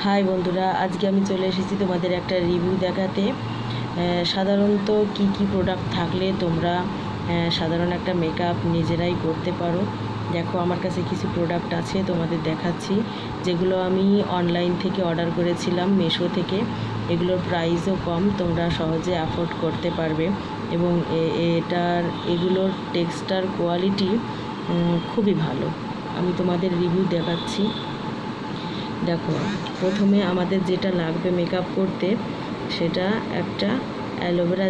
High বন্ধুরা, আজকে আমি চলে এসেছি তোমাদের একটা রিভিউ দেখাতে। সাধারণত কি কি প্রোডাক্ট থাকলে তোমরা সাধারণ একটা মেকআপ নিজেরাই করতে পারো। দেখো, আমার কাছে কিছু প্রোডাক্ট আছে, তোমাদের দেখাচ্ছি, যেগুলো আমি অনলাইন থেকে অর্ডার করেছিলাম, মিশো থেকে। এগুলোর প্রাইসও কম, তোমরা সহজে অ্যাফোর্ড করতে পারবে এবং এগুলোর টেক্সচার কোয়ালিটি খুবই ভালো। আমি তোমাদের রিভিউ দেখাচ্ছি। দেখো, প্রথমে আমাদের যেটা লাগবে মেকআপ করতে, সেটা একটা অ্যালোভেরা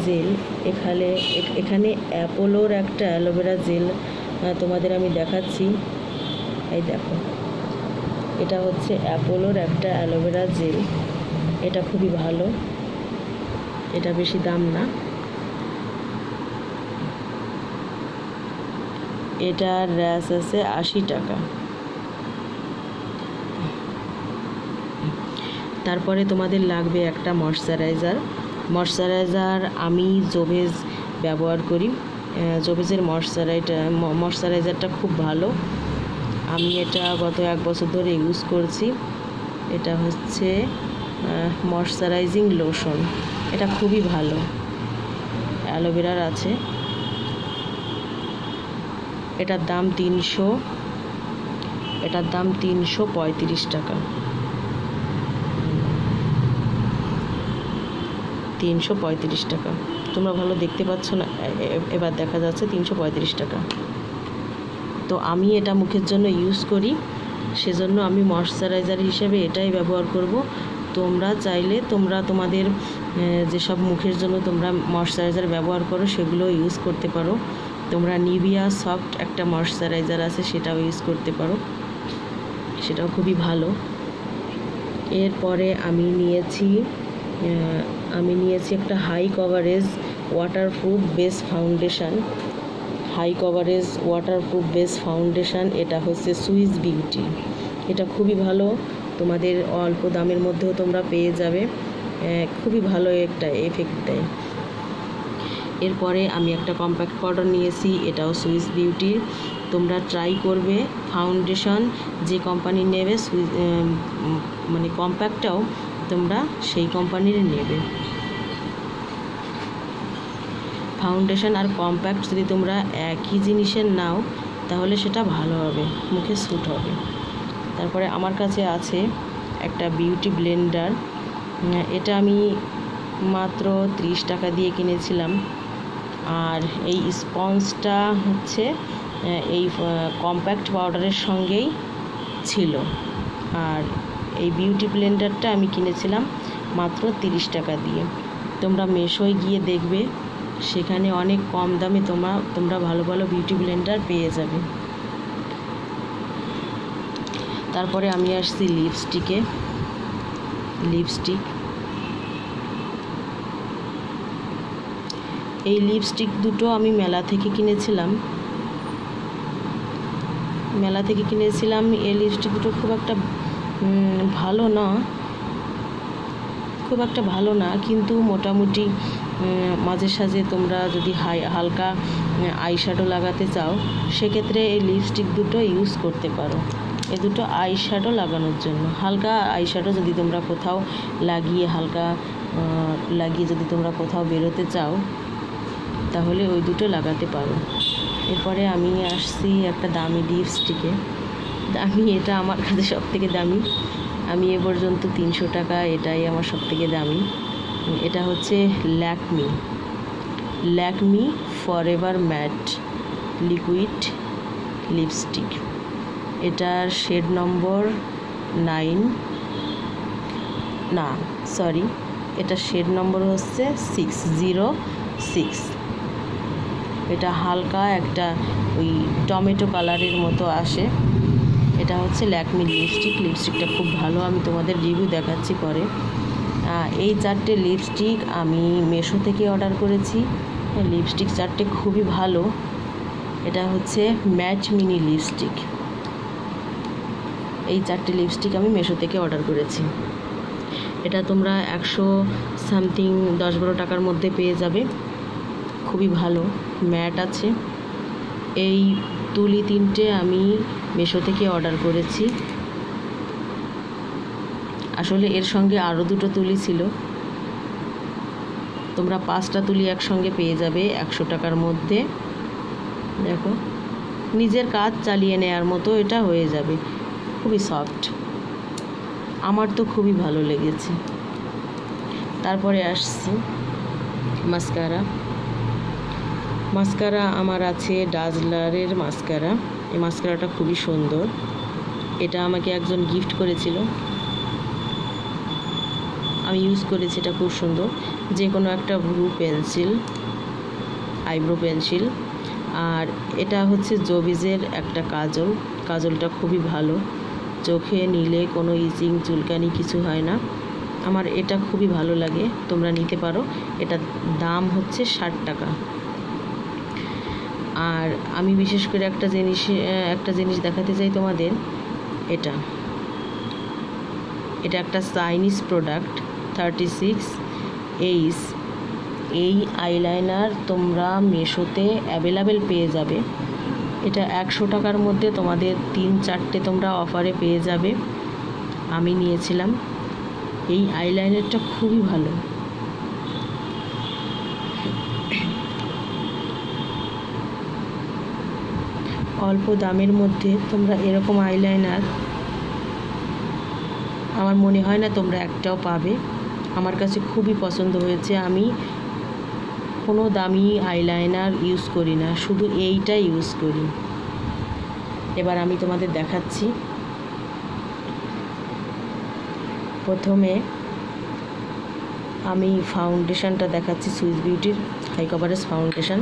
জেল। এখানে অ্যাপোলোর একটা অ্যালোভেরা জেল তোমাদের আমি দেখাচ্ছি। এই দেখো, এটা হচ্ছে অ্যাপোলোর একটা অ্যালোভেরা জেল। এটা খুবই ভালো, এটা বেশি দাম না। এটার র্যাস আছে 80 টাকা। তারপরে তোমাদের লাগবে একটা ময়শ্চারাইজার। আমি জোভেজ ব্যবহার করি। জোভেজের ময়শ্চারাইজারটা খুব ভালো। আমি এটা গত 1 বছর ধরে ইউজ করছি। এটা হচ্ছে ময়শ্চারাইজিং লোশন। এটা খুবই ভালো, অ্যালোভেরার আছে। এটার দাম 335 টাকা। 335 টাকা। তোমরা ভালো দেখতে পাচ্ছ না? এবার দেখা যাচ্ছে 335 টাকা। তো আমি এটা মুখের জন্য ইউজ করি, সেজন্য আমি ময়শ্চারাইজার হিসেবে এটাই ব্যবহার করব। তোমরা চাইলে তোমাদের যেসব মুখের জন্য তোমরা ময়শ্চারাইজার ব্যবহার করো সেগুলো ইউজ করতে পারো। তোমরা নিভিয়া সফট একটা ময়শ্চারাইজার আছে, সেটাও ইউজ করতে পারো, সেটাও খুবই ভালো। এরপরে আমি নিয়েছি একটা high coverage waterproof base foundation. এটা হচ্ছে সুইস বিউটি। এটা খুবই ভালো, তোমাদের অল্প দামের মধ্যেও তোমরা পেয়ে যাবে। খুবই ভালো একটা এফেক্ট দেয়। এরপরে আমি একটা কম্প্যাক্ট পাউডার নিয়েছি, এটাও সুইস বিউটির। তোমরা ট্রাই করবে ফাউন্ডেশন যে কোম্পানির নেবে, মানে কম্প্যাক্টটাও তোমরা সেই কোম্পানির নেবে। ফাউন্ডেশন আর কম্প্যাক্ট যদি তোমরা একই জিনিসের নাও, তাহলে সেটা ভালো হবে, মুখে স্যুট হবে। তারপরে আমার কাছে আছে একটা বিউটি ব্লেন্ডার। এটা আমি মাত্র 30 টাকা দিয়ে কিনেছিলাম। আর এই স্পঞ্জটা হচ্ছে এই কম্প্যাক্ট পাউডারের সঙ্গেই ছিল। আর এই বিউটি ব্লেন্ডারটা আমি কিনেছিলাম মাত্র 30 টাকা দিয়ে। তোমরা মিশোয় গিয়ে দেখবে, সেখানে অনেক কম দামে তোমরা ভালো ভালো বিউটি ব্লেন্ডার পেয়ে যাবে। তারপরে আমি আসছি লিপস্টিক। এই লিপস্টিক দুটো আমি মেলা থেকে কিনেছিলাম। এই লিপস্টিক দুটো খুব একটা ভালো না, কিন্তু মোটামুটি মাঝে সাঝে তোমরা যদি হালকা আইশ্যাডো লাগাতে চাও, সেক্ষেত্রে এই লিপস্টিক দুটো ইউজ করতে পারো। এই দুটো আইশ্যাডো লাগানোর জন্য। হালকা আইশ্যাডো যদি তোমরা কোথাও লাগিয়ে যদি তোমরা কোথাও বেরোতে চাও, তাহলে ওই দুটো লাগাতে পারো। এরপরে আমি আসছি একটা দামি লিপস্টিকে। এটা আমার কাছে সবথেকে দামি। আমি এ পর্যন্ত 300 টাকা, এটাই আমার সবথেকে দামি। এটা হচ্ছে Lakme forever mat liquid lipstick. এটার শেড নম্বর 606। এটা হালকা একটা ওই টমেটো কালারের মতো আসে। এটা হচ্ছে ল্যাকমি লিপস্টিকটা খুব ভালো, আমি তোমাদের রিভিউ দেখাচ্ছি পরে। এই 4টে লিপস্টিক আমি মিশো থেকে অর্ডার করেছি। লিপস্টিক 4টে খুবই ভালো। এটা হচ্ছে ম্যাট মিনি লিপস্টিক। এই 4টে লিপস্টিক আমি মিশো থেকে অর্ডার করেছি। এটা তোমরা 100 সামথিং 10-12 টাকার মধ্যে পেয়ে যাবে। খুবই ভালো, ম্যাট আছে। এই তুলি 3টে আমি মিশো থেকে অর্ডার করেছি। আসলে এর সঙ্গে আরও 2টো তুলি ছিল। তোমরা 5টা তুলি একসঙ্গে পেয়ে যাবে 100 টাকার মধ্যে। দেখো, নিজের কাজ চালিয়ে নেওয়ার মতো এটা হয়ে যাবে, খুবই সফট। আমার তো খুবই ভালো লেগেছে। তারপরে আসছি মাস্কারা আমার আছে ডাজলারের মাস্কারা। এই মাস্কারাটা খুবই সুন্দর। এটা আমাকে একজন গিফট করেছিল, আমি ইউজ করেছি। এটা খুব সুন্দর। যে কোনো একটা ব্লু পেন্সিল, আইব্রো পেন্সিল। আর এটা হচ্ছে জবিজের একটা কাজলটা খুবই ভালো, চোখে নিলে কোনো ইচিং চুলকানি কিছু হয় না। আমার এটা খুবই ভালো লাগে, তোমরা নিতে পারো। এটার দাম হচ্ছে 60 টাকা। আর আমি বিশেষ করে একটা জিনিস দেখাতে চাই তোমাদের। এটা একটা চাইনিজ প্রোডাক্ট 36H। এই আইলাইনার তোমরা মিশোতে অ্যাভেলেবেল পেয়ে যাবে। এটা 100 টাকার মধ্যে তোমাদের 3-4টে তোমরা অফারে পেয়ে যাবে। আমি নিয়েছিলাম। এই আইলাইনারটা খুবই ভালো। অল্প দামের মধ্যে তোমরা এরকম আইলাইনার আমার মনে হয় না তোমরা একটাও পাবে। আমার কাছে খুবই পছন্দ হয়েছে। আমি কোনো দামি আইলাইনার ইউজ করি না, শুধু এইটা ইউজ করি। এবার আমি তোমাদের দেখাচ্ছি। প্রথমে আমি ফাউন্ডেশনটা দেখাচ্ছি, সুইস বিউটির হাই কভারেজ ফাউন্ডেশন।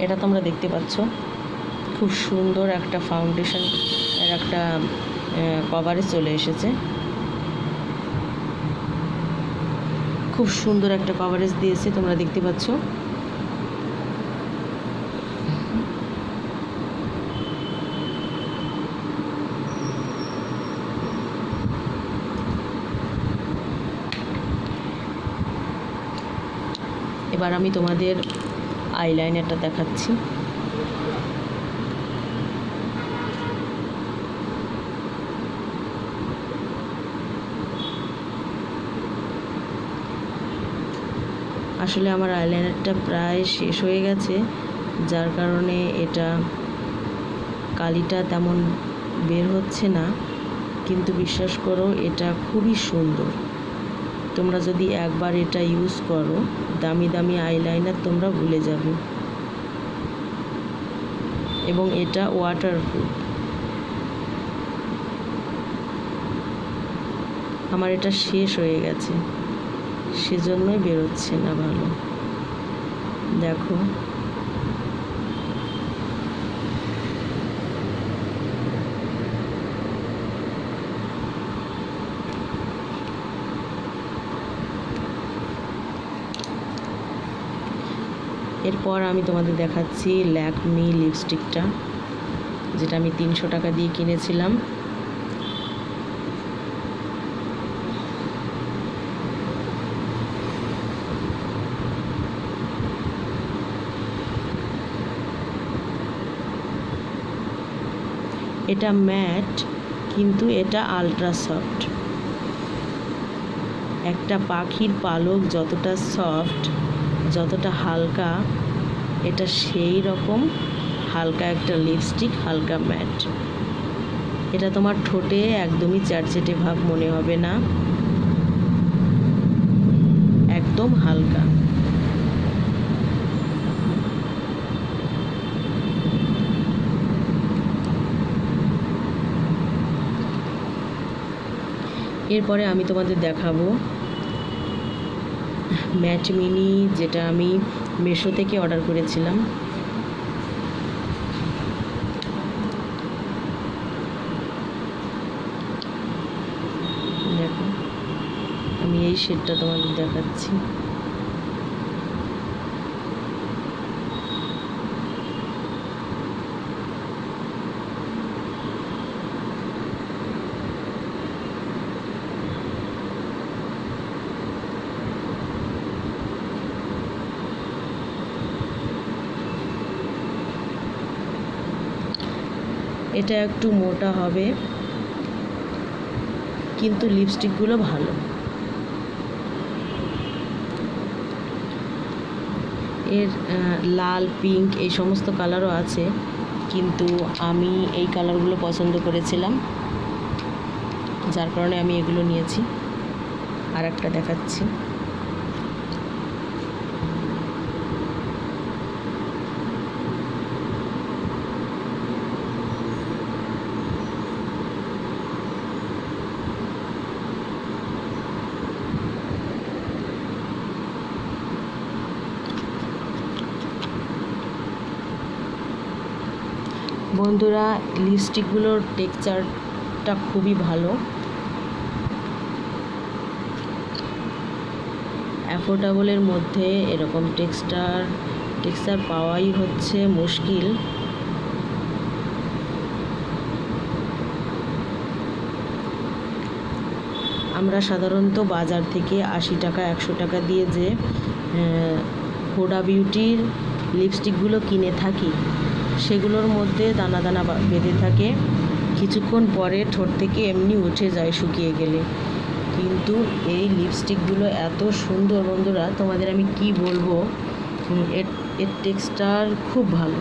এটা তোমরা দেখতে পাচ্ছ, খুব সুন্দর একটা ফাউন্ডেশন এর একটা কভারেজ চলে এসেছে। খুব সুন্দর একটা কভারেজ দিয়েছে, তোমরা দেখতে পাচ্ছ। এবার আমি তোমাদের আইলাইনারটা দেখাচ্ছি। আসলে আমার আইলাইনারটা প্রায় শেষ হয়ে গেছে, যার কারণে এটা কালিটা তেমন বের হচ্ছে না, কিন্তু বিশ্বাস করো এটা খুবই সুন্দর। তোমরা যদি একবার এটা ইউজ করো, দামি দামি আইলাইনার তোমরা ভুলে যাবে। এবং এটা ওয়াটারপ্রুফ। আমার এটা শেষ হয়ে গেছে, সেজন্যই বেরোচ্ছে না ভালো। দেখো, এরপর আমি তোমাদের দেখাচ্ছি ল্যাকমি লিপস্টিকটা, যেটা আমি 300 টাকা দিয়ে কিনেছিলাম। এটা ম্যাট, কিন্তু এটা আলট্রা সফট। একটা পাখির পালক যতটা সফট, যতটা হালকা, এটা সেই রকম হালকা একটা লিপস্টিক, হালকা ম্যাট। এটা তোমার ঠোঁটে একদমই চ্যাটচ্যাটে ভাব মনে হবে না, একদম হালকা। এরপরে আমি তোমাদের দেখাবো ম্যাট মিনি, যেটা আমি মিশো থেকে অর্ডার করেছিলাম। দেখো, আমি এই শেডটা তোমাদের দেখাচ্ছি। এটা একটু মোটা হবে, কিন্তু লিপস্টিকগুলো ভালো। এর লাল, পিঙ্ক এই সমস্ত কালারও আছে, কিন্তু আমি এই কালারগুলো পছন্দ করেছিলাম, যার কারণে আমি এগুলো নিয়েছি। আর একটা দেখাচ্ছি। বন্ধুরা, লিপস্টিকগুলোর টেক্সচারটা খুবই ভালো। অ্যাফোর্ডেবলের মধ্যে এরকম টেক্সচার পাওয়াই হচ্ছে মুশকিল। আমরা সাধারণত বাজার থেকে 80 টাকা 100 টাকা দিয়ে যে হুডা বিউটির লিপস্টিকগুলো কিনে থাকি, সেগুলোর মধ্যে দানা দানা বেঁধে থাকে, কিছুক্ষণ পরে ঠোঁট থেকে এমনি উঠে যায় শুকিয়ে গেলে। কিন্তু এই লিপস্টিকগুলো এত সুন্দর বন্ধুরা, তোমাদের আমি কি বলবো, এর টেক্সচার খুব ভালো।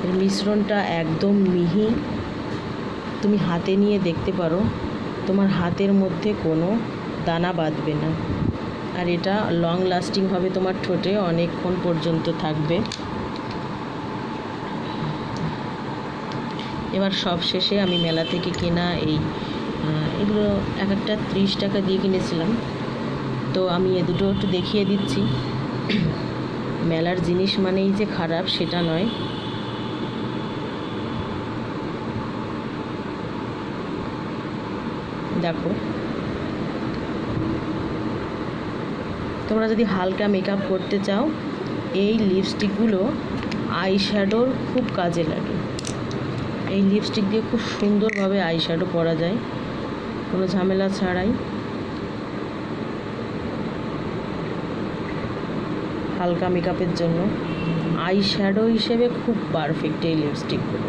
এর মিশ্রণটা একদম মিহি, তুমি হাতে নিয়ে দেখতে পারো, তোমার হাতের মধ্যে কোনো দানা বাঁধবে না। আর এটা লং লাস্টিং হবে, তোমার ঠোঁটে অনেকক্ষণ পর্যন্ত থাকবে। এবার সব শেষে আমি মেলা থেকে কেনা এগুলো এক একটা 30 টাকা দিয়ে কিনেছিলাম, তো আমি এ দুটো একটু দেখিয়ে দিচ্ছি। মেলার জিনিস মানেই যে খারাপ সেটা নয়। দেখো, তোমরা যদি হালকা মেকআপ করতে চাও, এই লিপস্টিকগুলো আই শ্যাডোর খুব কাজে লাগে। এই লিপস্টিক দিয়ে খুব সুন্দরভাবে আই শ্যাডো করা যায়, কোনো ঝামেলা ছাড়াই। হালকা মেকআপের জন্য আই শ্যাডো হিসেবে খুব পারফেক্ট এই লিপস্টিকগুলো।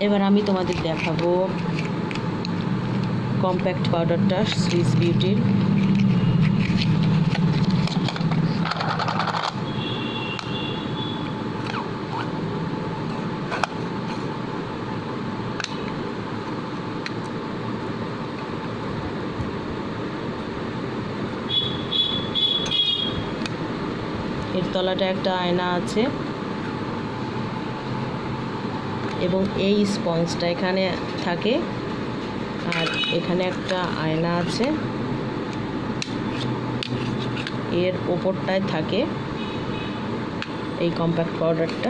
এবার আমি তোমাদের দেখাবো কম্প্যাক্ট পাউডারটা সুইস বিউটির। এর তলাটা একটা আয়না আছে, এবং এই স্পঞ্জটা এখানে থাকে, আর এখানে একটা আয়না আছে, এর ওপরটায় থাকে এই কম্প্যাক্ট পাউডারটা।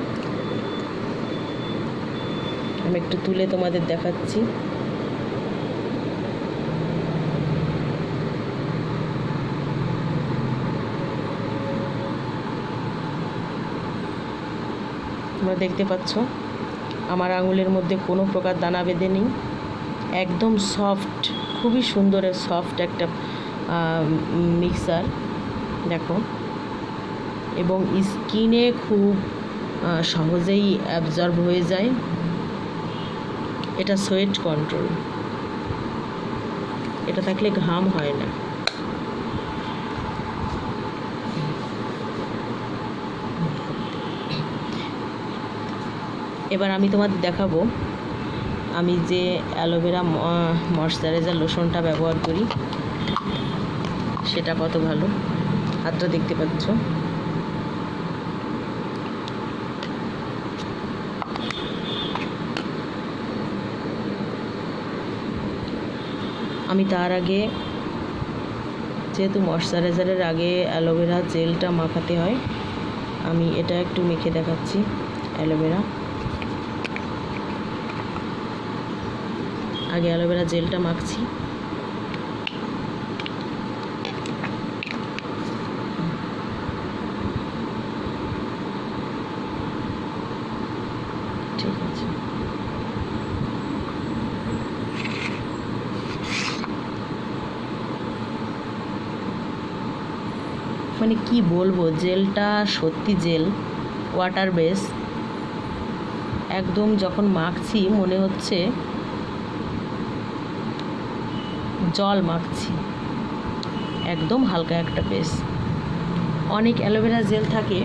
আমি একটু তুলে তোমাদের দেখাচ্ছি। তোমরা দেখতে পাচ্ছ আমার আঙুলের মধ্যে কোনো প্রকার দানা বেঁধে নেই, একদম সফট, খুবই সুন্দর সফট একটা মিক্সার। দেখো, এবং স্কিনে খুব সহজেই অ্যাবজর্ব হয়ে যায়। এটা সোয়েট কন্ট্রোল, এটা থাকলে ঘাম হয় না। এবার আমি তোমাদের দেখাবো আমি যে অ্যালোভেরা ময়শ্চারাইজার লোশনটা ব্যবহার করি সেটা কত ভালো। হাতটা দেখতে পাচ্ছ। আমি তার আগে যেহেতু ময়শ্চারাইজারের আগে অ্যালোভেরা জেলটা মাখাতে হয়, আমি এটা একটু মেখে দেখাচ্ছি। অ্যালোভেরা আগে অ্যালোভেরা জেলটা মাখছি। ঠিক আছে, মানে কি বলবো, জেলটা সত্যি জেল, ওয়াটার বেস। একদম যখন মাখছি মনে হচ্ছে জল মাখছি, একদম হালকা একটা বেস। অনেক অ্যালোভেরা জেল থাকে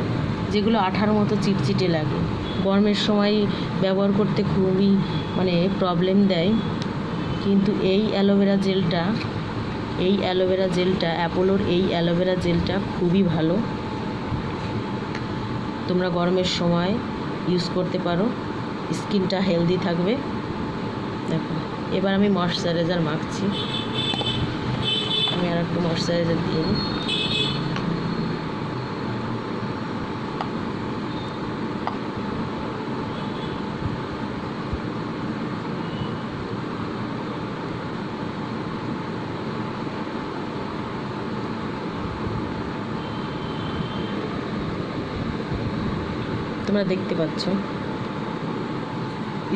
যেগুলো আঠার মতো চিটচিটে লাগে, গরমের সময় ব্যবহার করতে খুবই মানে প্রবলেম দেয়। কিন্তু এই অ্যালোভেরা জেলটা অ্যাপোলোর এই অ্যালোভেরা জেলটা খুবই ভালো। তোমরা গরমের সময় ইউজ করতে পারো, স্কিনটা হেলদি থাকবে। দেখো এবার আমি ময়শ্চারাইজার মাখছি। আমি আর একটু ময়শ্চারাইজার দিয়ে নিই। তোমরা দেখতে পাচ্ছ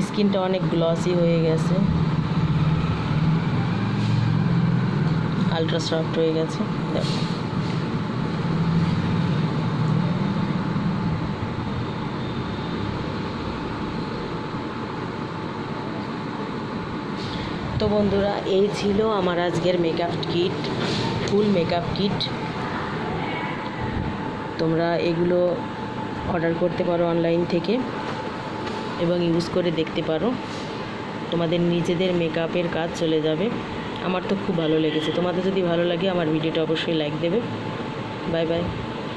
স্কিনটা অনেক গ্লসি হয়ে গেছে, আলট্রা সফট হয়ে গেছে। দেখো তো বন্ধুরা, এই ছিল আমার আজকের মেকআপ কিট, ফুল মেকআপ কিট। তোমরা এগুলো অর্ডার করতে পারো অনলাইন থেকে এবং ইউজ করে দেখতে পারো, তোমাদের নিজেদের মেকআপের কাজ চলে যাবে। আমার তো খুব ভালো লেগেছে। তোমাদের যদি ভালো লাগে আমার ভিডিওটা অবশ্যই লাইক দেবে। Bye bye.